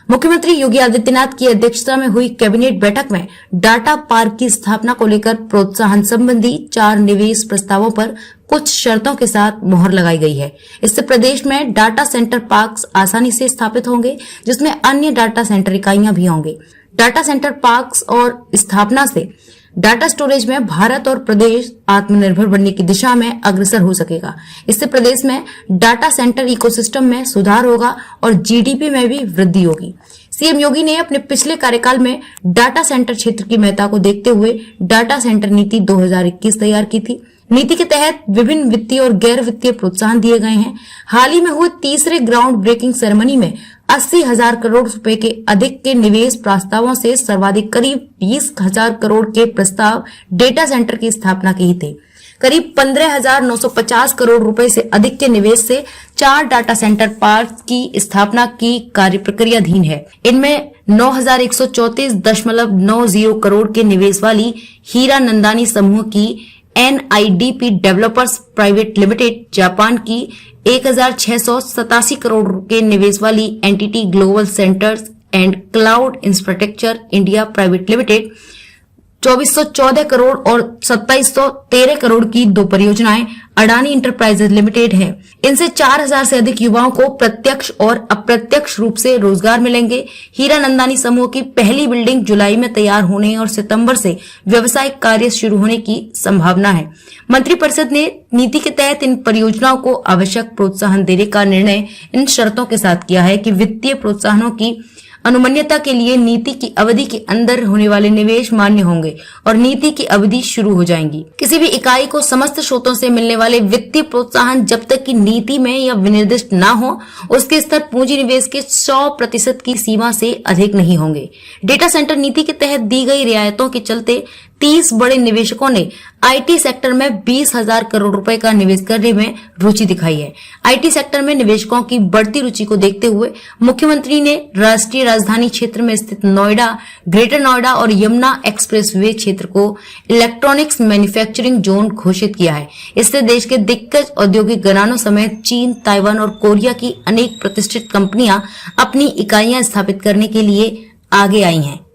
मुख्यमंत्री योगी आदित्यनाथ की अध्यक्षता में हुई कैबिनेट बैठक में डाटा पार्क की स्थापना को लेकर प्रोत्साहन संबंधी 4 निवेश प्रस्तावों पर कुछ शर्तों के साथ मोहर लगाई गई है। इससे प्रदेश में डाटा सेंटर पार्क्स आसानी से स्थापित होंगे, जिसमें अन्य डाटा सेंटर इकाइयां भी होंगे। डाटा सेंटर पार्क्स और स्थापना से डाटा स्टोरेज में भारत और प्रदेश आत्मनिर्भर बनने की दिशा में अग्रसर हो सकेगा। इससे प्रदेश में डाटा सेंटर इकोसिस्टम में सुधार होगा और जीडीपी में भी वृद्धि होगी। सीएम योगी ने अपने पिछले कार्यकाल में डाटा सेंटर क्षेत्र की महत्ता को देखते हुए डाटा सेंटर नीति 2021 तैयार की थी। नीति के तहत विभिन्न वित्तीय और गैर वित्तीय प्रोत्साहन दिए गए हैं। हाल ही में हुए तीसरे ग्राउंड ब्रेकिंग सेरेमनी में 80,000 करोड़ रुपए के अधिक के निवेश प्रस्तावों से सर्वाधिक करीब 20,000 करोड़ के प्रस्ताव डेटा सेंटर की स्थापना की थे। करीब 15,950 करोड़ रुपए से अधिक के निवेश से 4 डाटा सेंटर पार्क की स्थापना की कार्य प्रक्रियाधीन है। इनमें 9,134.90 करोड़ के निवेश वाली हीरा नंदानी समूह की NIDP developers private limited, Japan की 1,687 करोड़ के निवेश वाली entity global centres and cloud infrastructure India private limited 2,414 crore और 2,713 करोड़ की 2 परियोजनाएं अडानी इंटरप्राइजेज लिमिटेड है। इनसे 4,000 से अधिक युवाओं को प्रत्यक्ष और अप्रत्यक्ष रूप से रोजगार मिलेंगे। हीरा नंदानी समूह की पहली बिल्डिंग जुलाई में तैयार होने और सितंबर से व्यावसायिक कार्य शुरू होने की संभावना है। मंत्रिपरिषद ने नीति के तहत इन परियोजनाओं को आवश्यक प्रोत्साहन देने का निर्णय इन शर्तों के साथ किया है कि वित्तीय प्रोत्साहनों की अनुमन्यता के लिए नीति की अवधि के अंदर होने वाले निवेश मान्य होंगे और नीति की अवधि शुरू हो जाएंगी। किसी भी इकाई को समस्त स्रोतों से मिलने वाले वित्तीय प्रोत्साहन जब तक कि नीति में या विनिर्दिष्ट न हो, उसके स्तर पूंजी निवेश के 100% की सीमा से अधिक नहीं होंगे। डेटा सेंटर नीति के तहत दी गई रियायतों के चलते 30 बड़े निवेशकों ने आईटी सेक्टर में 20,000 करोड़ रुपए का निवेश करने में रुचि दिखाई है। आईटी सेक्टर में निवेशकों की बढ़ती रुचि को देखते हुए मुख्यमंत्री ने राष्ट्रीय राजधानी क्षेत्र में स्थित नोएडा, ग्रेटर नोएडा और यमुना एक्सप्रेसवे क्षेत्र को इलेक्ट्रॉनिक्स मैन्युफैक्चरिंग जोन घोषित किया है। इससे देश के दिग्गज औद्योगिक घरानों समेत चीन, ताइवान और कोरिया की अनेक प्रतिष्ठित कंपनियां अपनी इकाइयां स्थापित करने के लिए आगे आई हैं।